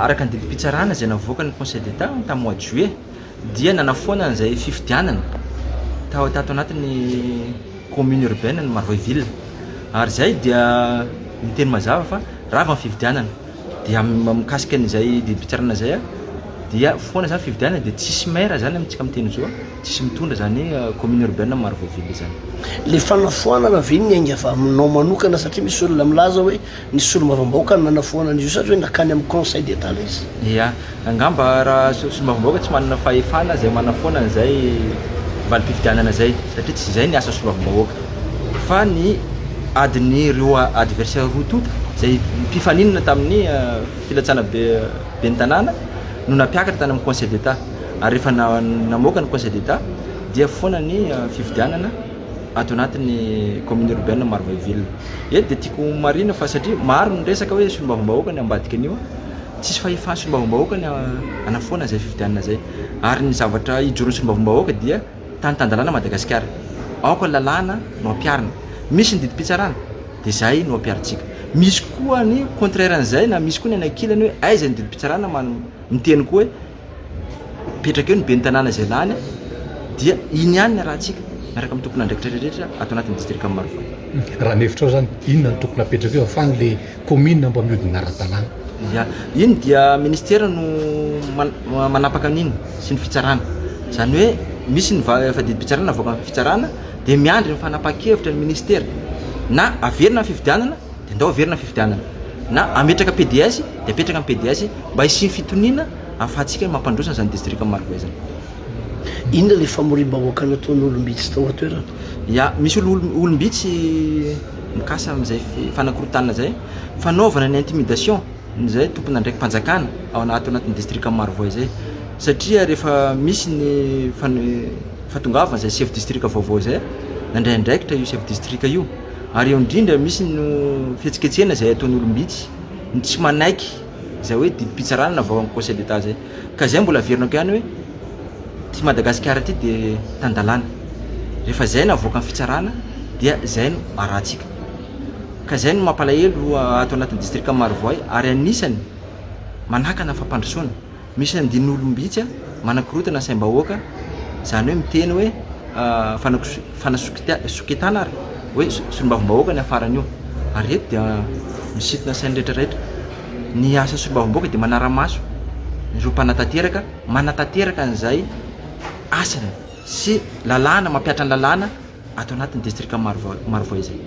Araka ny didim-pitsarana zay navoaka ny Conseil d'État tamin'ny mois de juillet dia nanafoana an'izay fifidianana tato anatin'ny commune urbaine ny Marvaiville. Ary zay dia miteny mazava fa rava ny fifidianana dia mikasika an'izay didim-pitsarana zay dia foana zany fifidianana dia tsisy maire zany amintsika miteny zao tsisy mitondra zany commune urbaine Marvaiville zany. Le fanafoanana ve ny aingana fa aminao manokana satria misy olona milaza hoe nisy olona mavambaoka ny nanafoana an'izy io satria hoe nakany amin'ny conseil d'état la izy. Ia, angamba raha olona mavambaoka tsy manana fahefana zay manafoana an'izay valim-pifidianana zay satria tsy zay ny asa olona mavambaoka fa ny adiny ireo adversaire roa toto zay mpifaninana tamin'ny filatsana be ny tanàna no napiakatra tany amin'ny conseil d'état ary rehefa namoaka ny conseil d'état dia foana ny fifidianana ato anatin'ny commune urbaine Marvaiville. Dia tiako marina fa satria maro ny resaka hoe solombavam-bahoaka ny ambadika an'io tsisy fahefana solombavam-bahoaka ny anafoana zay fifidianana zay ary ny zavatra hijoron'ny solombavam-bahoaka dia tany-tandalana Madagasikara aoka lalàna no ampiarina misy ny didim-pitsarana dia zay no ampiarintsika misy koa ny contraire an'izay na misy koa ny anakilany hoe aiza ny didim-pitsarana miteny koa hoe petraka eo ny be ny tanàna zay lany dia iny ihany ny rahantsika miaraka amin'ny tompona andraikitra rehetra ato anatin'ny district Marvaiville. Raha ny hevitrao zany inona ny tokony apetraka eo ahafahany le commune mba mihodina ara-dalàna. Ya, iny dia ministera no manapaka an'iny sy ny fitsarana zany hoe misy ny efa didim-pitsarana avoaka ny fitsarana dia miandry ny fanapakevitra ny ministera na averina ny fifidianana dia ndao averina ny fifidianana na ametraka PDS dia apetraka amin'ny PDS mba hisy fitoniana ahafahantsika mampandrosoana zany district Marvaiville zany. Inona le famorim-bahoaka nataon'ny olom-bitsy tao atoerana? Ya, misy olom-bitsy mikasa amin'izay fanakorontanana zay fanaovana ny intimidation zay tompona ndraiky mpanjakana ao anatin'ny district Marvaiville zay satria rehefa misy ny fatongavana zay chef district vaovao zay nandraindraikitra io chef district io ary eo indrindra misy no fihetsiketsehana zay ataon'ny olom-bitsy ny tsy manaiky zay hoe didim-pitsarana navaoaka amin'ny conseil d'état zay ka zay mbola averinako ihany hoe ty Madagasikara ty dia tandalana rehefa zay navoaka ny fitsarana dia zay no arahantsika ka zay no mampalahelo ato anatin'ny district Marvaiville ary anisany manakana fampandrosoana misy andin'ny olom-bitsy manakorotana saim-bahoaka zany hoe miteny hoe fanasoketana ary hoe solombavam-bahoaka ny afaran'io ary eto dia misintona sainy rehetrarehetra ny asa solombavam-bahoaka dia manara-maso ireo mpanatateraka manatanteraka an'izay asany sy lalàna mampiatra ny lalàna ato anatin'ny district Marvaiville zay.